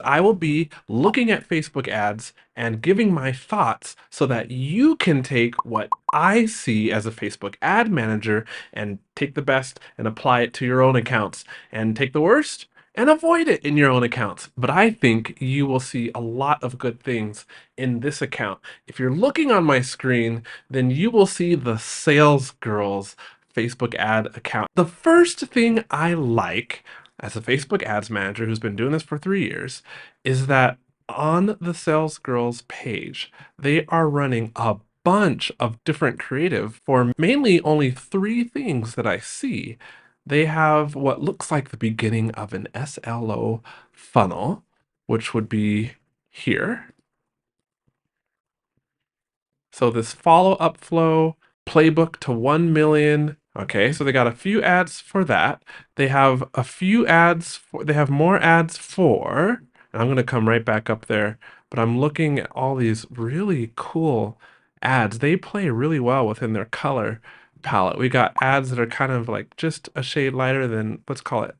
I will be looking at Facebook ads and giving my thoughts so that you can take what I see as a Facebook ad manager and take the best and apply it to your own accounts, and take the worst and avoid it in your own accounts. But I think you will see a lot of good things in this account. If you're looking on my screen, then you will see the Sales Girls Facebook ad account. The first thing I like as a Facebook ads manager who's been doing this for 3 years is that on the Sales Girls page, they are running a bunch of different creative for mainly only 3 things that I see. They have what looks like the beginning of an SLO funnel, which would be here. So this follow-up flow, playbook to 1 million. Okay, so they got a few ads for that. They have a few ads for, they have more ads for, and I'm gonna come right back up there, but I'm looking at all these really cool ads. They play really well within their color palette. We got ads that are kind of like just a shade lighter than, let's call it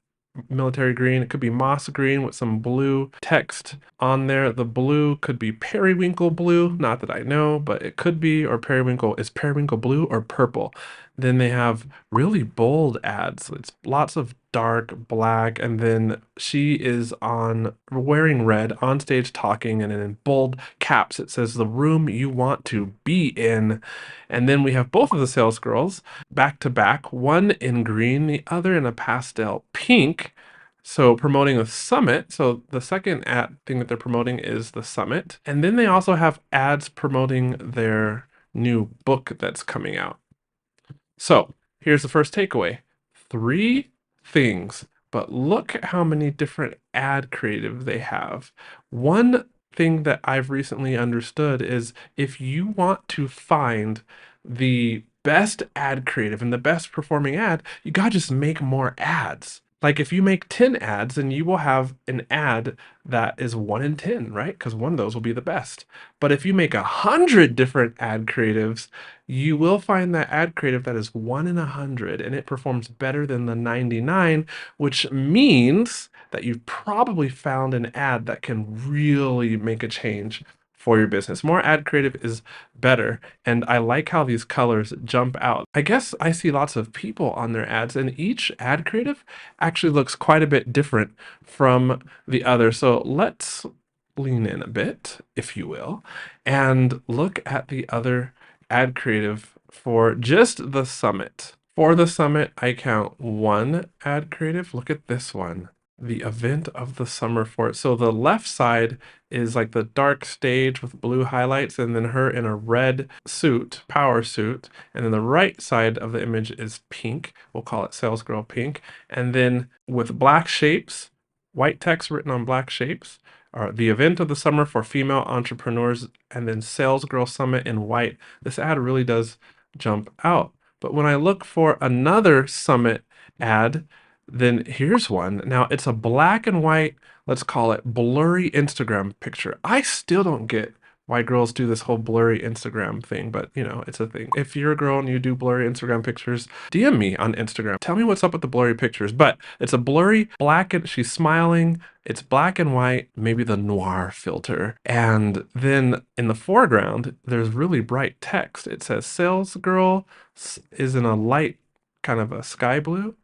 military green. It could be moss green with some blue text on there. The blue could be periwinkle blue, not that I know, but it could be, or periwinkle. Is periwinkle blue or purple? Then they have really bold ads. It's lots of dark black, and then she is on wearing red on stage talking, and in bold caps it says the room you want to be in. And then we have both of the sales girls back to back, one in green, the other in a pastel pink. So promoting the summit. So the second ad thing that they're promoting is the summit. And then they also have ads promoting their new book that's coming out. So here's the first takeaway. 3 things, but look at how many different ad creative they have. One thing that I've recently understood is if you want to find the best ad creative and the best performing ad, you gotta just make more ads. Like if you make 10 ads, then you will have an ad that is 1 in 10, right? Because one of those will be the best. But if you make 100 different ad creatives, you will find that ad creative that is 1 in 100, and it performs better than the 99, which means that you've probably found an ad that can really make a change for your business. More ad creative is better, and I like how these colors jump out. I guess I see lots of people on their ads, and each ad creative actually looks quite a bit different from the other. So let's lean in a bit, if you will, and look at the other ad creative for just the summit. For the summit, I count 1 ad creative. Look at this one, the event of the summer for it. So the left side is like the dark stage with blue highlights, and then her in a red suit, power suit. And then the right side of the image is pink. We'll call it Sales Girl Pink. And then with black shapes, white text written on black shapes, are the event of the summer for female entrepreneurs, and then Sales Girl Summit in white. This ad really does jump out. But when I look for another summit ad, then here's one. Now it's a black and white, let's call it blurry Instagram picture. I still don't get why girls do this whole blurry Instagram thing, but you know, it's a thing. If you're a girl and you do blurry Instagram pictures, DM me on Instagram. Tell me what's up with the blurry pictures. But it's a blurry black, and she's smiling. It's black and white, maybe the noir filter. And then in the foreground, there's really bright text. It says sales girl is in a light kind of a sky blue,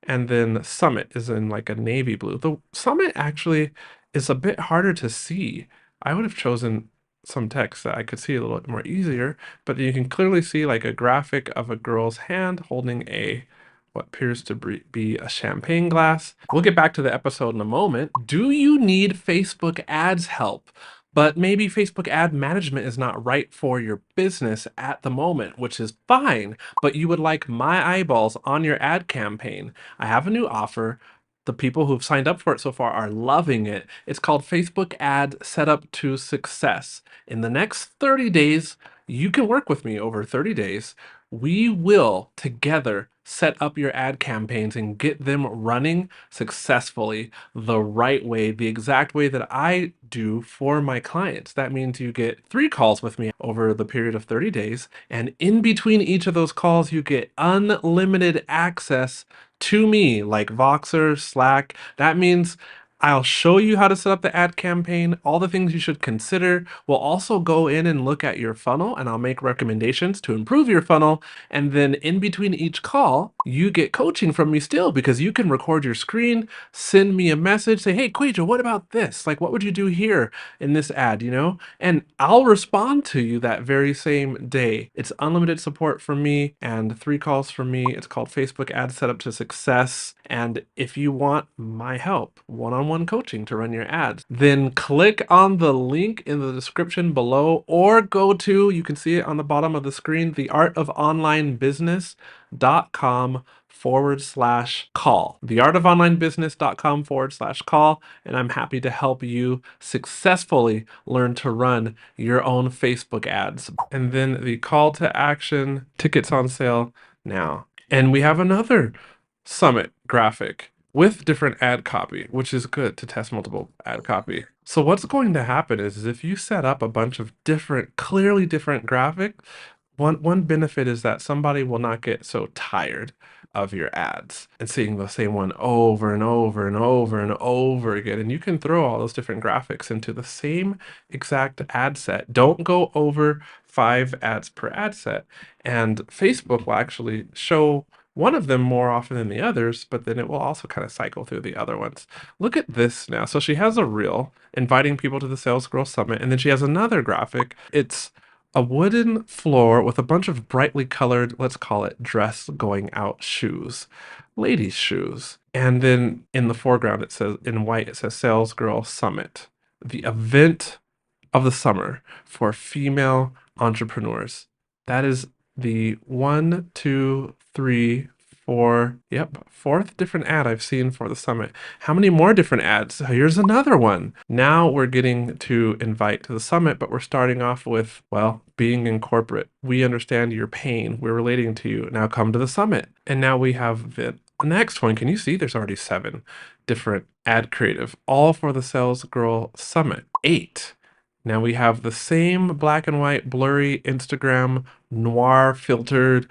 and then summit is in like a navy blue. The summit actually is a bit harder to see. I would have chosen some text that I could see a little bit more easier, but you can clearly see like a graphic of a girl's hand holding a what appears to be a champagne glass. We'll get back to the episode in a moment. Do you need Facebook ads help? But maybe Facebook ad management is not right for your business at the moment, which is fine, but you would like my eyeballs on your ad campaign. I have a new offer. The people who've signed up for it so far are loving it. It's called Facebook Ad Setup to Success. In the next 30 days, you can work with me over 30 days. We will together set up your ad campaigns and get them running successfully the right way, the exact way that I do for my clients. That means you get 3 calls with me over the period of 30 days. And in between each of those calls, you get unlimited access to me, like Voxer, Slack. That means I'll show you how to set up the ad campaign, all the things you should consider. We'll also go in and look at your funnel, and I'll make recommendations to improve your funnel. And then in between each call, you get coaching from me still, because you can record your screen, send me a message, say, hey, QUAY.jo, what about this? Like, what would you do here in this ad, you know? And I'll respond to you that very same day. It's unlimited support from me and 3 calls from me. It's called Facebook Ad Setup to Success. And if you want my help, one-on-one coaching to run your ads, then click on the link in the description below, or go to, you can see it on the bottom of the screen, theartofonlinebusiness.com/call. Theartofonlinebusiness.com/call. And I'm happy to help you successfully learn to run your own Facebook ads. And then the call to action, tickets on sale now. And we have another summit graphic with different ad copy, which is good to test multiple ad copy. So what's going to happen is if you set up a bunch of different, clearly different graphics, one benefit is that somebody will not get so tired of your ads and seeing the same one over and over and over and over again. And you can throw all those different graphics into the same exact ad set. Don't go over 5 ads per ad set. And Facebook will actually show one of them more often than the others, but then it will also kind of cycle through the other ones. Look at this now. So she has a reel inviting people to the Sales Girl Summit, and then she has another graphic. It's a wooden floor with a bunch of brightly colored, let's call it dress going out shoes, ladies' shoes. And then in the foreground, it says, in white, it says Sales Girl Summit, the event of the summer for female entrepreneurs. That is the 1, 2, 3, 4, yep, 4th different ad I've seen for the summit. How many more different ads? Here's another one. Now we're getting to invite to the summit, but we're starting off with, well, being in corporate. We understand your pain. We're relating to you. Now come to the summit. And now we have the next one. Can you see there's already 7 different ad creative, all for the Sales Girl Summit. 8. Now we have the same black and white blurry Instagram noir filtered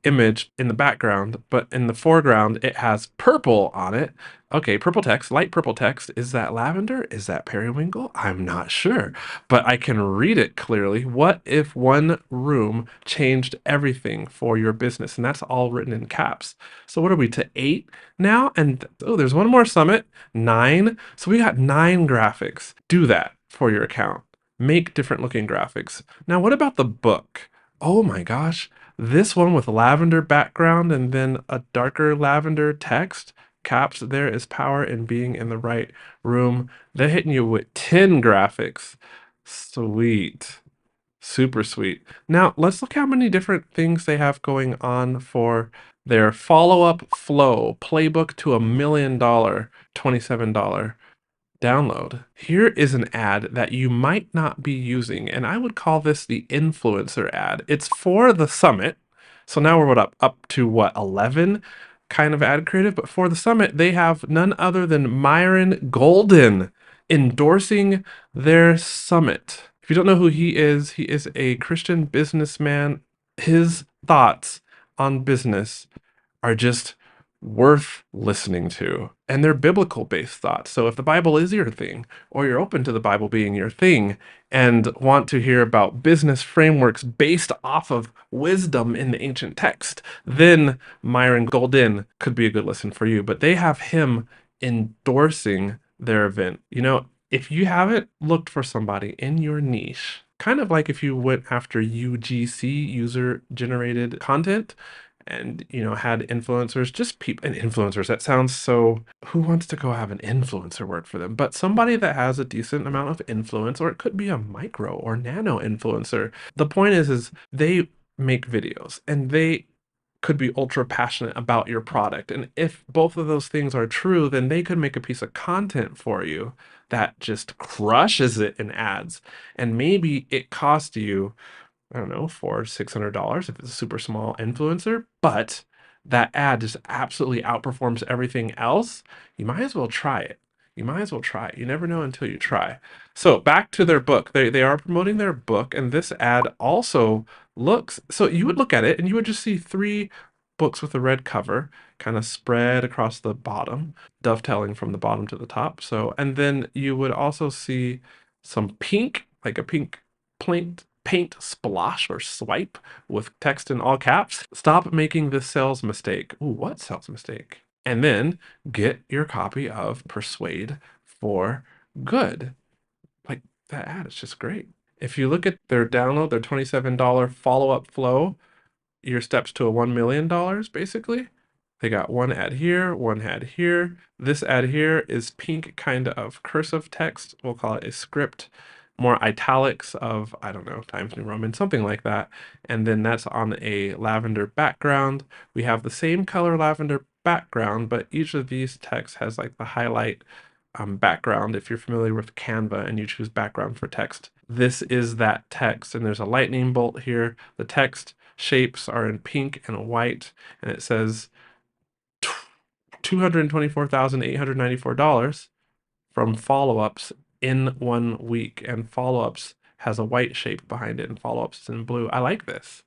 image in the background, but in the foreground it has purple on it. Okay, purple text, light purple text. Is that lavender? Is that periwinkle? I'm not sure, but I can read it clearly. What if one room changed everything for your business? And that's all written in caps. So what are we to 8 now? And oh, there's one more summit, 9. So we got 9 graphics. Do that for your account. Make different looking graphics. Now, what about the book? Oh my gosh, this one with lavender background and then a darker lavender text. Caps, there is power in being in the right room. They're hitting you with 10 graphics. Sweet. Super sweet. Now, let's look how many different things they have going on for their follow-up flow playbook to $1 million, $27 download. Here is an ad that you might not be using, and I would call this the influencer ad. It's for the summit. So now we're up to what, 11 kind of ad creative, but for the summit, they have none other than Myron Golden endorsing their summit. If you don't know who he is a Christian businessman. His thoughts on business are just worth listening to. And they're biblical based thoughts. So if the Bible is your thing, or you're open to the Bible being your thing, and want to hear about business frameworks based off of wisdom in the ancient text, then Myron Golden could be a good listen for you. But they have him endorsing their event. You know, if you haven't looked for somebody in your niche, kind of like if you went after UGC, user generated content, and had influencers, just people. And influencers, that sounds so, who wants to go have an influencer work for them? But somebody that has a decent amount of influence, or it could be a micro or nano influencer. The point is they make videos and they could be ultra passionate about your product, and if both of those things are true, then they could make a piece of content for you that just crushes it in ads. And maybe it cost you, I don't know, $400-$600 if it's a super small influencer, but that ad just absolutely outperforms everything else. You might as well try it. You might as well try it. You never know until you try. So back to their book. They are promoting their book, and this ad also looks, so you would look at it and you would just see 3 books with a red cover, kind of spread across the bottom, dovetailing from the bottom to the top. So, and then you would also see some pink, like a pink paint splosh or swipe with text in all caps. Stop making this sales mistake. Ooh, what sales mistake? And then get your copy of Persuade for Good. Like that ad is just great. If you look at their download, their $27 follow-up flow, your steps to a $1 million basically. They got one ad here, one ad here. This ad here is pink kind of cursive text. We'll call it a script, more italics of, I don't know, Times New Roman, something like that. And then that's on a lavender background. We have the same color lavender background, but each of these texts has like the highlight background. If you're familiar with Canva and you choose background for text, this is that text. And there's a lightning bolt here. The text shapes are in pink and white, and it says $224,894 from follow-ups in 1 week. And follow-ups has a white shape behind it, and follow-ups is in blue. I like this.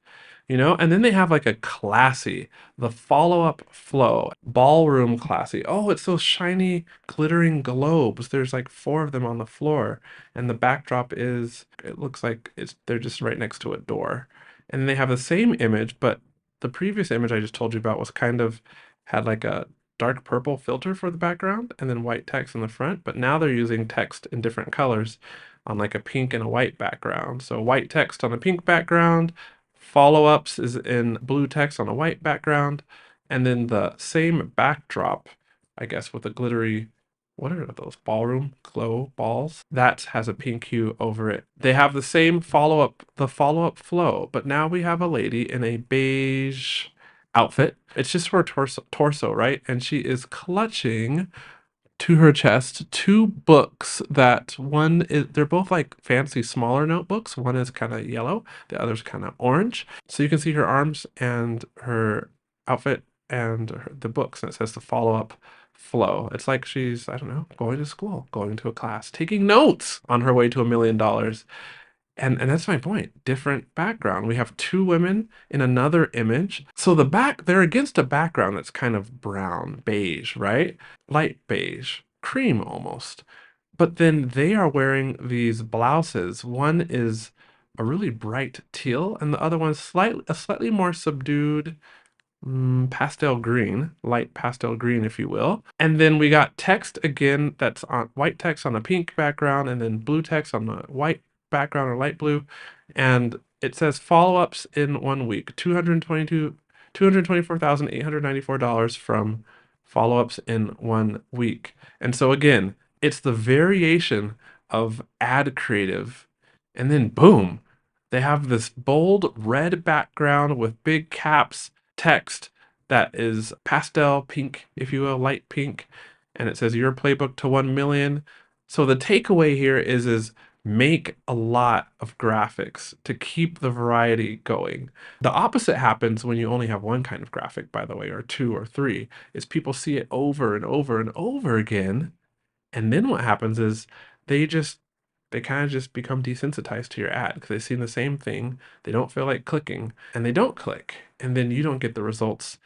And then they have like a classy, the follow-up flow, ballroom classy. Oh, it's those shiny, glittering globes. There's like 4 of them on the floor, and the backdrop is, it looks like they're just right next to a door. And then they have the same image, but the previous image I just told you about was kind of had like a dark purple filter for the background and then white text in the front, but now they're using text in different colors on like a pink and a white background. So white text on a pink background, follow-ups is in blue text on a white background, and then the same backdrop, I guess, with a glittery, what are those, ballroom glow balls? That has a pink hue over it. They have the same the follow-up flow, but now we have a lady in a beige outfit. It's just for torso, right? And she is clutching to her chest 2 books that one is, they're both like fancy smaller notebooks. One is kind of yellow, the other's kind of orange. So you can see her arms and her outfit and the books, and it says the follow-up flow. It's like she's, I don't know, going to school, going to a class, taking notes on her way to $1 million. And that's my point. Different background. We have 2 women in another image. So they're against a background that's kind of brown, beige, right? Light beige, cream almost. But then they are wearing these blouses. One is a really bright teal, and the other one's slightly more subdued pastel green, light pastel green, if you will. And then we got text again that's on white text on a pink background, and then blue text on the white background or light blue. And it says follow-ups in 1 week, $224,894 from follow-ups in 1 week. And so again, it's the variation of ad creative, and then boom, they have this bold red background with big caps text that is pastel pink, if you will, light pink, and it says your playbook to 1 million. So the takeaway here is make a lot of graphics to keep the variety going. The opposite happens when you only have one kind of graphic, by the way, or 2 or 3, is people see it over and over and over again. And then what happens is they kind of just become desensitized to your ad because they've seen the same thing. They don't feel like clicking, and they don't click. And then you don't get the results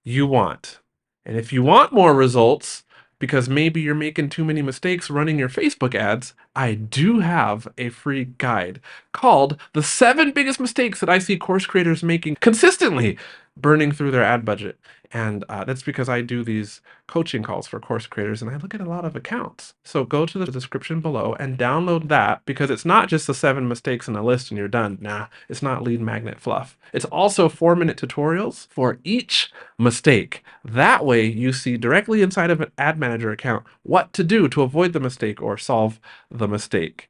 you want. And if you want more results, because maybe you're making too many mistakes running your Facebook ads, I do have a free guide called The 7 Biggest Mistakes That I See Course Creators Making Consistently Burning Through Their Ad Budget. And that's because I do these coaching calls for course creators, and I look at a lot of accounts. So go to the description below and download that, because it's not just the 7 mistakes in a list and you're done. Nah, it's not lead magnet fluff. It's also 4-minute tutorials for each mistake. That way you see directly inside of an ad manager account what to do to avoid the mistake or solve the mistake.